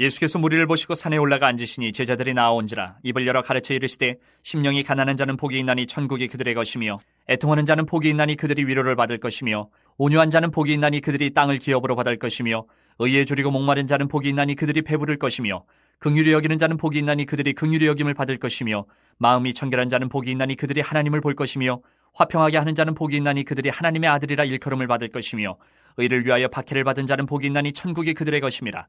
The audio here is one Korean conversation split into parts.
예수께서 무리를 보시고 산에 올라가 앉으시니 제자들이 나아온지라 입을 열어 가르쳐 이르시되 심령이 가난한 자는 복이 있나니 천국이 그들의 것이며 애통하는 자는 복이 있나니 그들이 위로를 받을 것이며 온유한 자는 복이 있나니 그들이 땅을 기업으로 받을 것이며 의에 줄이고 목마른 자는 복이 있나니 그들이 배부를 것이며 긍휼히 여기는 자는 복이 있나니 그들이 긍휼히 여김을 받을 것이며 마음이 청결한 자는 복이 있나니 그들이 하나님을 볼 것이며 화평하게 하는 자는 복이 있나니 그들이 하나님의 아들이라 일컬음을 받을 것이며 의를 위하여 박해를 받은 자는 복이 있나니 천국이 그들의 것임이라.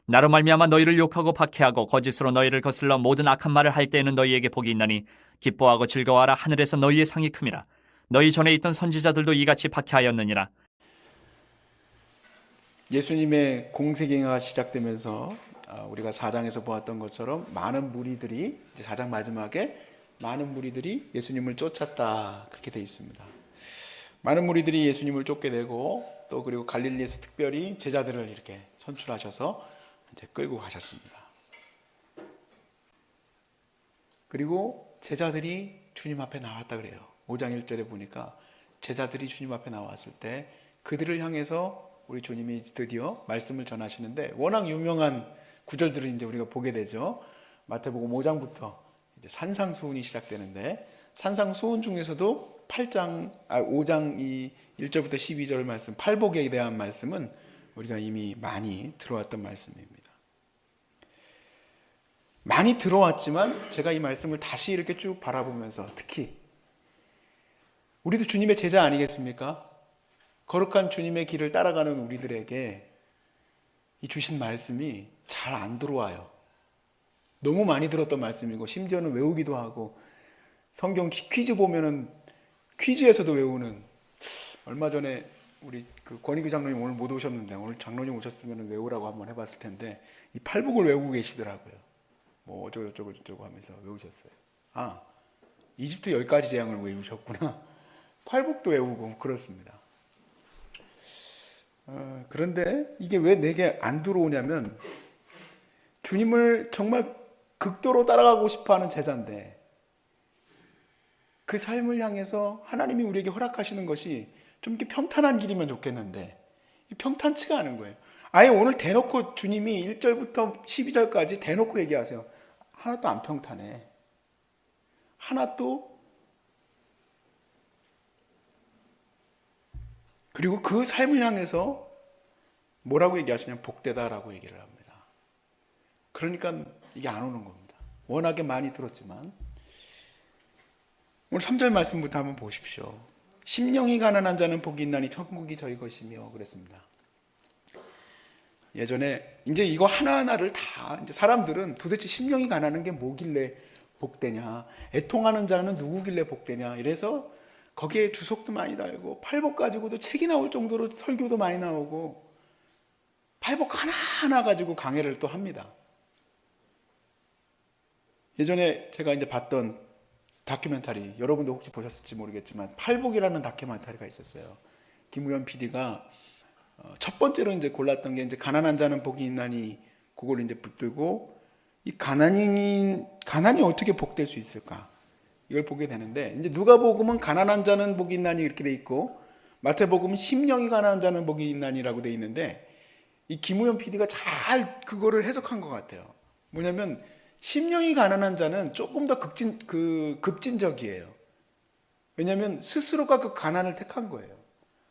나로 말미암아 너희를 욕하고 박해하고 거짓으로 너희를 거슬러 모든 악한 말을 할 때에는 너희에게 복이 있나니 기뻐하고 즐거워하라. 하늘에서 너희의 상이 큼이라. 너희 전에 있던 선지자들도 이같이 박해하였느니라. 예수님의 공생애가 시작되면서 우리가 4장에서 보았던 것처럼 많은 무리들이, 이제 4장 마지막에 많은 무리들이 예수님을 쫓았다, 그렇게 되어 있습니다. 많은 무리들이 예수님을 쫓게 되고, 또 그리고 갈릴리에서 특별히 제자들을 이렇게 선출하셔서 이제 끌고 가셨습니다. 그리고 제자들이 주님 앞에 나왔다 그래요. 5장 1절에 보니까 제자들이 주님 앞에 나왔을 때 그들을 향해서 우리 주님이 드디어 말씀을 전하시는데, 워낙 유명한 구절들을 이제 우리가 보게 되죠. 마태복음 5장부터 이제 산상수훈이 시작되는데, 산상수훈 중에서도 5장 1절부터 12절 말씀, 팔복에 대한 말씀은 우리가 이미 많이 들어왔던 말씀입니다. 많이 들어왔지만 제가 이 말씀을 다시 이렇게 쭉 바라보면서, 특히 우리도 주님의 제자 아니겠습니까? 거룩한 주님의 길을 따라가는 우리들에게 이 주신 말씀이 잘 안 들어와요. 너무 많이 들었던 말씀이고, 심지어는 외우기도 하고, 성경 퀴즈 보면은 퀴즈에서도 외우는, 얼마 전에 우리 그 권익규 장로님 오늘 못 오셨는데, 오늘 장로님 오셨으면 외우라고 한번 해봤을 텐데, 이 팔복을 외우고 계시더라고요. 뭐 어쩌고 하면서 외우셨어요. 이집트 10가지 재앙을 외우셨구나. 팔복도 외우고 그렇습니다. 그런데 이게 왜 내게 안 들어오냐면, 주님을 정말 극도로 따라가고 싶어하는 제자인데 그 삶을 향해서 하나님이 우리에게 허락하시는 것이 좀 이렇게 평탄한 길이면 좋겠는데 평탄치가 않은 거예요. 아예 오늘 대놓고 주님이 1절부터 12절까지 대놓고 얘기하세요. 하나도 안 평탄해. 하나도. 그리고 그 삶을 향해서 뭐라고 얘기하시냐면 복되다라고 얘기를 합니다. 그러니까 이게 안 오는 겁니다. 워낙에 많이 들었지만. 오늘 3절 말씀부터 한번 보십시오. 심령이 가난한 자는 복이 있나니 천국이 저희 것이며, 그랬습니다. 예전에 이제 이거 하나하나를 다 이제 사람들은 도대체 심령이 가난한 게 뭐길래 복되냐, 애통하는 자는 누구길래 복되냐, 이래서 거기에 주석도 많이 달고 팔복 가지고도 책이 나올 정도로 설교도 많이 나오고 팔복 하나하나 가지고 강해를 또 합니다. 예전에 제가 이제 봤던 다큐멘터리, 여러분도 혹시 보셨을지 모르겠지만 팔복이라는 다큐멘터리가 있었어요. 김우현 PD가 첫 번째로 이제 골랐던 게 이제 가난한 자는 복이 있나니, 그걸 이제 붙들고 이 가난이 어떻게 복될 수 있을까, 이걸 보게 되는데, 이제 누가복음은 가난한 자는 복이 있나니 이렇게 돼 있고, 마태복음은 심령이 가난한 자는 복이 있나니라고 돼 있는데, 이 김우현 PD가 잘 그거를 해석한 것 같아요. 뭐냐면 심령이 가난한 자는 조금 더 급진적이에요. 왜냐하면 스스로가 그 가난을 택한 거예요.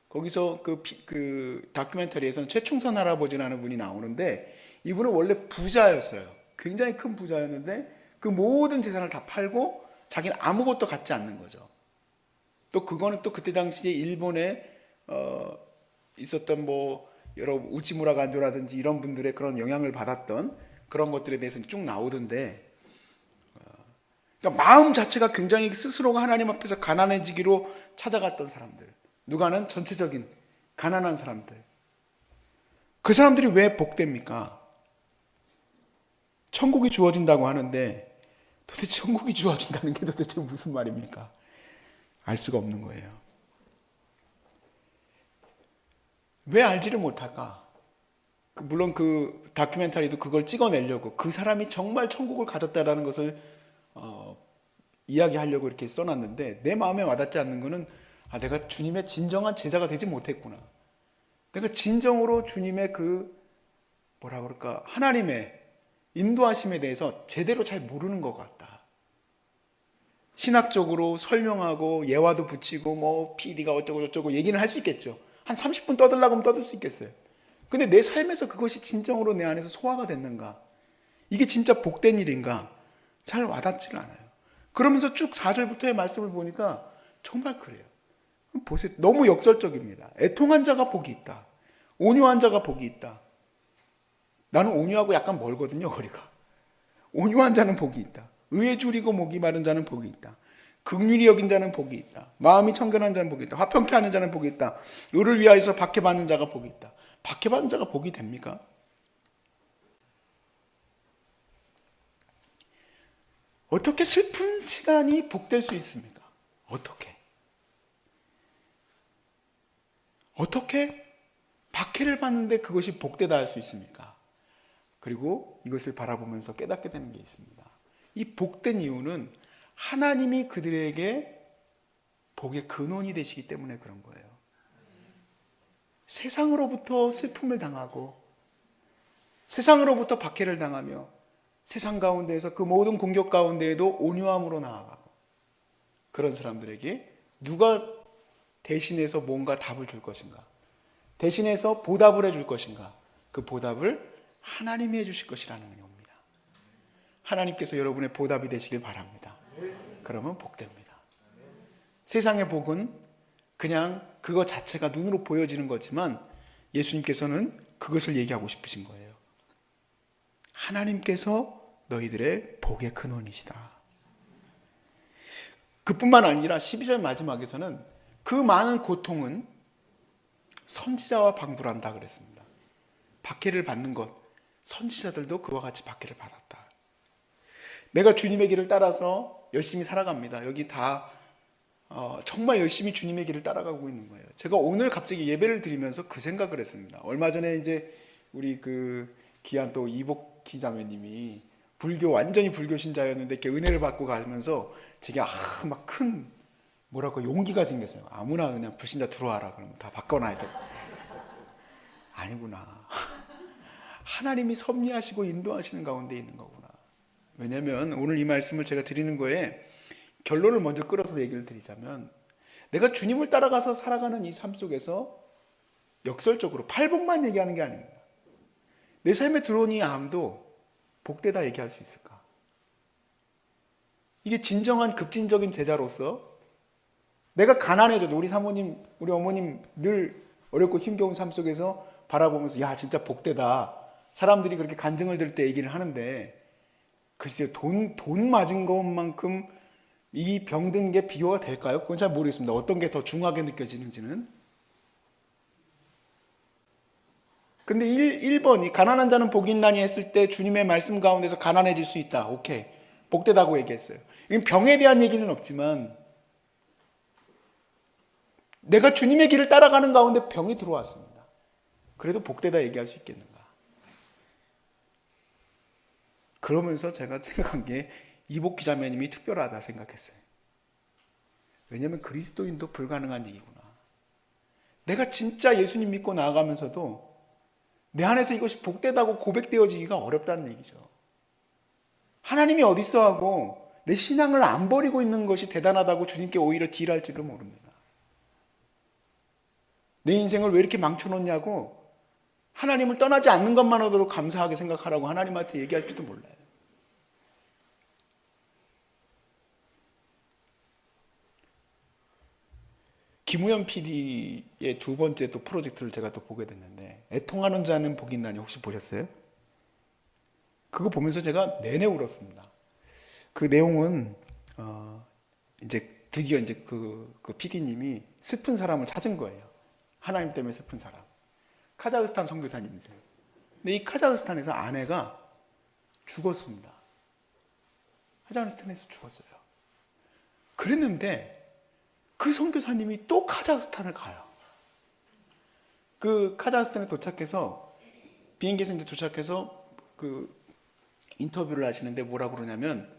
거기서 그 다큐멘터리에서는 최충선 할아버지라는 분이 나오는데, 이분은 원래 부자였어요. 굉장히 큰 부자였는데 그 모든 재산을 다 팔고 자기는 아무것도 갖지 않는 거죠. 또 그거는 또 그때 당시에 일본에 있었던 뭐 여러 우치무라 간조라든지 이런 분들의 그런 영향을 받았던 그런 것들에 대해서는 쭉 나오던데, 그러니까 마음 자체가 굉장히 스스로가 하나님 앞에서 가난해지기로 찾아갔던 사람들, 누가는 전체적인 가난한 사람들, 그 사람들이 왜 복됩니까? 천국이 주어진다고 하는데 도대체 천국이 주어진다는 게 도대체 무슨 말입니까? 알 수가 없는 거예요. 왜 알지를 못할까? 물론 그 다큐멘터리도 그걸 찍어내려고, 그 사람이 정말 천국을 가졌다라는 것을 이야기하려고 이렇게 써놨는데, 내 마음에 와닿지 않는 거는 내가 주님의 진정한 제자가 되지 못했구나. 내가 진정으로 주님의 그 뭐라 그럴까 하나님의 인도하심에 대해서 제대로 잘 모르는 것 같다. 신학적으로 설명하고 예화도 붙이고 뭐 PD가 어쩌고 저쩌고 얘기는 할 수 있겠죠. 한 30분 떠들라고 하면 떠들 수 있겠어요. 근데 내 삶에서 그것이 진정으로 내 안에서 소화가 됐는가? 이게 진짜 복된 일인가? 잘 와닿지가 않아요. 그러면서 쭉 4절부터의 말씀을 보니까 정말 그래요. 보세요. 너무 역설적입니다. 애통한 자가 복이 있다. 온유한 자가 복이 있다. 나는 온유하고 약간 멀거든요, 거리가. 온유한 자는 복이 있다. 의에 줄이고 목이 마른 자는 복이 있다. 긍휼히 여긴 자는 복이 있다. 마음이 청결한 자는 복이 있다. 화평케 하는 자는 복이 있다. 의를 위하여서 박해받는 자가 복이 있다. 박해받는 자가 복이 됩니까? 어떻게 슬픈 시간이 복될 수 있습니까? 어떻게 박해를 받는데 그것이 복되다 할 수 있습니까? 그리고 이것을 바라보면서 깨닫게 되는 게 있습니다. 이 복된 이유는 하나님이 그들에게 복의 근원이 되시기 때문에 그런 거예요. 세상으로부터 슬픔을 당하고 세상으로부터 박해를 당하며 세상 가운데에서 그 모든 공격 가운데에도 온유함으로 나아가고 그런 사람들에게 누가 대신해서 뭔가 답을 줄 것인가? 대신해서 보답을 해줄 것인가? 그 보답을 하나님이 해주실 것이라는 겁니다. 하나님께서 여러분의 보답이 되시길 바랍니다. 그러면 복됩니다. 세상의 복은 그냥 그것 자체가 눈으로 보여지는 거지만 예수님께서는 그것을 얘기하고 싶으신 거예요. 하나님께서 너희들의 복의 근원이시다. 그뿐만 아니라 12절 마지막에서는 그 많은 고통은 선지자와 방불한다 그랬습니다. 박해를 받는 것, 선지자들도 그와 같이 박해를 받았다. 내가 주님의 길을 따라서 열심히 살아갑니다. 여기 다 정말 열심히 주님의 길을 따라가고 있는 거예요. 제가 오늘 갑자기 예배를 드리면서 그 생각을 했습니다. 얼마 전에 이제 우리 그 귀한 또 이복희 자매님이 완전히 불교 신자였는데 이렇게 은혜를 받고 가면서 제게 막 큰 뭐랄까 용기가 생겼어요. 아무나 그냥 불신자 들어와라 그러면 다 바꿔놔야 돼. 아니구나. 하나님이 섭리하시고 인도하시는 가운데 있는 거구나. 왜냐하면 오늘 이 말씀을 제가 드리는 거에 결론을 먼저 끌어서 얘기를 드리자면 내가 주님을 따라가서 살아가는 이 삶 속에서 역설적으로 팔복만 얘기하는 게 아닙니다. 내 삶에 들어온 이 암도 복되다 얘기할 수 있을까? 이게 진정한 급진적인 제자로서 내가 가난해져도 우리 사모님, 우리 어머님 늘 어렵고 힘겨운 삶 속에서 바라보면서 야 진짜 복되다. 사람들이 그렇게 간증을 들을 때 얘기를 하는데 글쎄요 돈 맞은 것만큼 이 병든 게 비교가 될까요? 그건 잘 모르겠습니다. 어떤 게 더 중하게 느껴지는지는. 근데 1번이 가난한 자는 복이 있나니 했을 때 주님의 말씀 가운데서 가난해질 수 있다. 오케이. 복되다고 얘기했어요. 이건 병에 대한 얘기는 없지만 내가 주님의 길을 따라가는 가운데 병이 들어왔습니다. 그래도 복되다 얘기할 수 있겠는가? 그러면서 제가 생각한 게 이복희 자매님이 특별하다 생각했어요. 왜냐하면 그리스도인도 불가능한 얘기구나. 내가 진짜 예수님 믿고 나아가면서도 내 안에서 이것이 복되다고 고백되어지기가 어렵다는 얘기죠. 하나님이 어딨어 하고 내 신앙을 안 버리고 있는 것이 대단하다고 주님께 오히려 딜할지도 모릅니다. 내 인생을 왜 이렇게 망쳐놓냐고 하나님을 떠나지 않는 것만으로도 감사하게 생각하라고 하나님한테 얘기할지도 몰라요. 김우현 PD의 두 번째 또 프로젝트를 제가 또 보게 됐는데 애통하는 자는 복이 있나니 혹시 보셨어요? 그거 보면서 제가 내내 울었습니다. 그 내용은 이제 드디어 이제 그 PD님이 슬픈 사람을 찾은 거예요. 하나님 때문에 슬픈 사람. 카자흐스탄 선교사님이세요. 근데 이 카자흐스탄에서 아내가 죽었습니다. 카자흐스탄에서 죽었어요. 그랬는데 그 선교사님이 또 카자흐스탄을 가요. 그 카자흐스탄에 도착해서 비행기에서 이제 도착해서 그 인터뷰를 하시는데 뭐라 그러냐면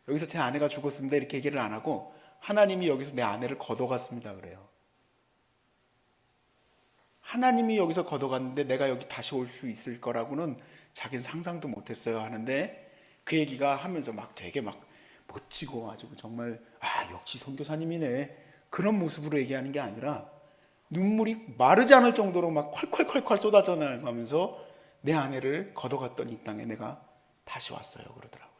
여기서 제 아내가 죽었습니다 이렇게 얘기를 안 하고 하나님이 여기서 내 아내를 걷어갔습니다 그래요. 하나님이 여기서 걷어갔는데 내가 여기 다시 올 수 있을 거라고는 자기는 상상도 못했어요 하는데, 그 얘기가 하면서 막 되게 막 멋지고 아주 정말 역시 선교사님이네 그런 모습으로 얘기하는 게 아니라 눈물이 마르지 않을 정도로 막 콸콸콸콸 쏟아져 나가면서 내 아내를 걷어갔던 이 땅에 내가 다시 왔어요 그러더라고요.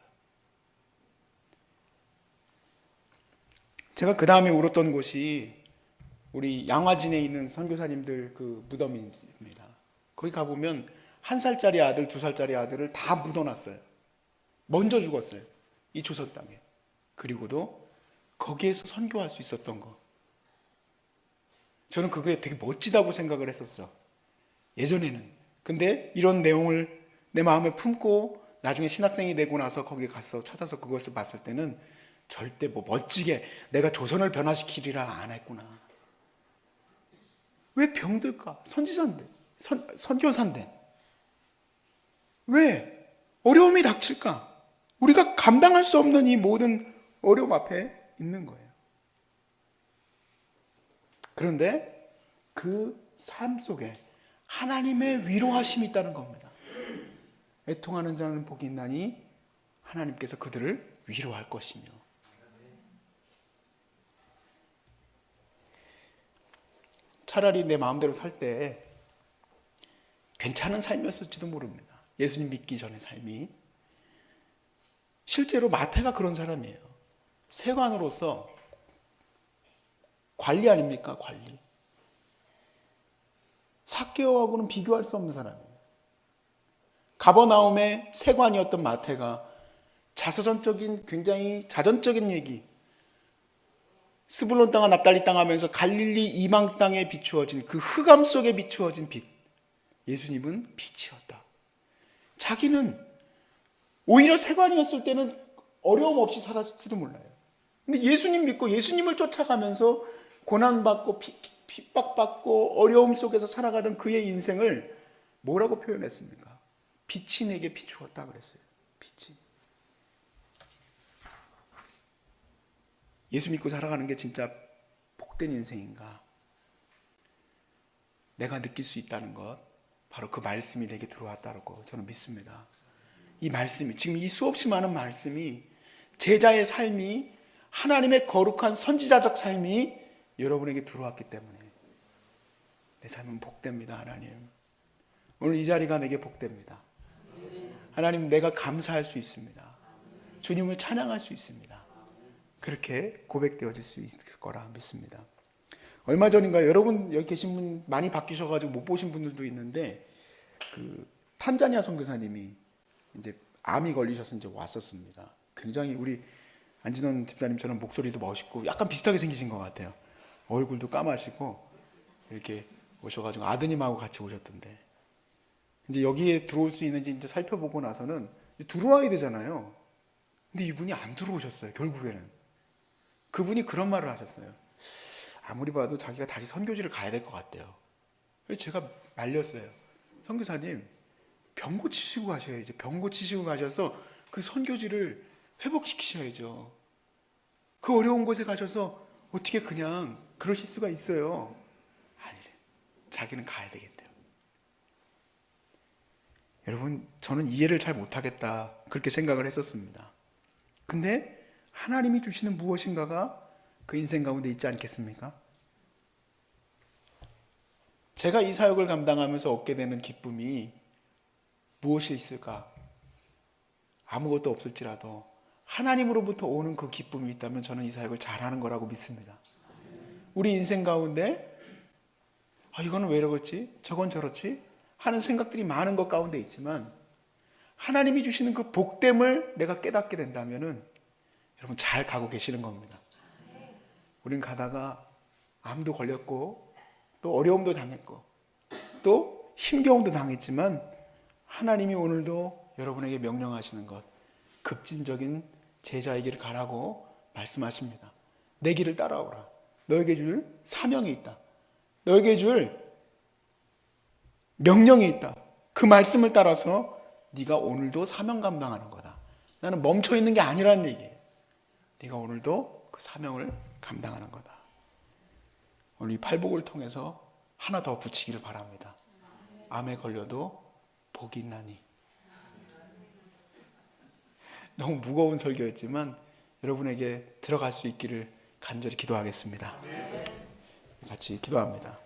제가 그 다음에 울었던 곳이 우리 양화진에 있는 선교사님들 그 무덤입니다. 거기 가보면 1살짜리 아들, 2살짜리 아들을 다 묻어놨어요. 먼저 죽었어요. 이 조선 땅에. 그리고도 거기에서 선교할 수 있었던 거. 저는 그게 되게 멋지다고 생각을 했었어. 예전에는. 근데 이런 내용을 내 마음에 품고 나중에 신학생이 되고 나서 거기 가서 찾아서 그것을 봤을 때는 절대 뭐 멋지게 내가 조선을 변화시키리라 안 했구나. 왜 병들까? 선지자인데, 선교사인데. 왜 어려움이 닥칠까? 우리가 감당할 수 없는 이 모든 어려움 앞에 있는 거예요. 그런데 그 삶 속에 하나님의 위로하심이 있다는 겁니다. 애통하는 자는 복이 있나니 하나님께서 그들을 위로할 것이며. 차라리 내 마음대로 살 때 괜찮은 삶이었을지도 모릅니다. 예수님 믿기 전의 삶이. 실제로 마태가 그런 사람이에요. 세관으로서 관리 아닙니까? 관리. 삭개오하고는 비교할 수 없는 사람이에요. 가버나움의 세관이었던 마태가 자서전적인 굉장히 자전적인 얘기, 스불론 땅과 납달리 땅 하면서 갈릴리 이방 땅에 비추어진 그 흑암 속에 비추어진 빛. 예수님은 빛이었다. 자기는 오히려 세관이었을 때는 어려움 없이 살았을지도 몰라요. 근데 예수님 믿고 예수님을 쫓아가면서 고난받고 핍박받고 어려움 속에서 살아가던 그의 인생을 뭐라고 표현했습니까? 빛이 내게 비추었다 그랬어요. 빛이. 예수 믿고 살아가는 게 진짜 복된 인생인가? 내가 느낄 수 있다는 것, 바로 그 말씀이 내게 들어왔다고 저는 믿습니다. 이 말씀이, 지금 이 수없이 많은 말씀이, 제자의 삶이, 하나님의 거룩한 선지자적 삶이 여러분에게 들어왔기 때문에 내 삶은 복됩니다. 하나님, 오늘 이 자리가 내게 복됩니다. 하나님, 내가 감사할 수 있습니다. 주님을 찬양할 수 있습니다. 그렇게 고백되어질 수 있을 거라 믿습니다. 얼마 전인가 여러분 여기 계신 분 많이 바뀌셔가지고 못 보신 분들도 있는데, 그 탄자니아 선교사님이 이제 암이 걸리셔서 이제 왔었습니다. 굉장히 우리 안진원 집사님처럼 목소리도 멋있고 약간 비슷하게 생기신 것 같아요. 얼굴도 까마시고 이렇게 오셔가지고 아드님하고 같이 오셨던데, 이제 여기에 들어올 수 있는지 이제 살펴보고 나서는 이제 들어와야 되잖아요. 근데 이분이 안 들어오셨어요. 결국에는 그분이 그런 말을 하셨어요. 아무리 봐도 자기가 다시 선교지를 가야 될 것 같대요. 그래서 제가 말렸어요. 선교사님, 병 고치시고 가셔야죠. 병 고치시고 가셔서 그 선교지를 회복시키셔야죠. 그 어려운 곳에 가셔서 어떻게 그냥 그러실 수가 있어요. 아니래. 자기는 가야 되겠대요. 여러분, 저는 이해를 잘 못하겠다 그렇게 생각을 했었습니다. 근데 하나님이 주시는 무엇인가가 그 인생 가운데 있지 않겠습니까? 제가 이 사역을 감당하면서 얻게 되는 기쁨이 무엇이 있을까? 아무것도 없을지라도 하나님으로부터 오는 그 기쁨이 있다면 저는 이 사역을 잘하는 거라고 믿습니다. 우리 인생 가운데 이거는 왜 이러겠지? 저건 저렇지? 하는 생각들이 많은 것 가운데 있지만, 하나님이 주시는 그 복됨을 내가 깨닫게 된다면은 여러분 잘 가고 계시는 겁니다. 우린 가다가 암도 걸렸고 또 어려움도 당했고 또 힘겨움도 당했지만, 하나님이 오늘도 여러분에게 명령하시는 것, 급진적인 제자의 길을 가라고 말씀하십니다. 내 길을 따라오라. 너에게 줄 사명이 있다. 너에게 줄 명령이 있다. 그 말씀을 따라서 네가 오늘도 사명 감당하는 거다. 나는 멈춰 있는 게 아니라는 얘기예요. 네가 오늘도 그 사명을 감당하는 거다. 오늘 이 팔복을 통해서 하나 더 붙이기를 바랍니다. 암에 걸려도 복이 있나니. 너무 무거운 설교였지만 여러분에게 들어갈 수 있기를 간절히 기도하겠습니다. 같이 기도합니다.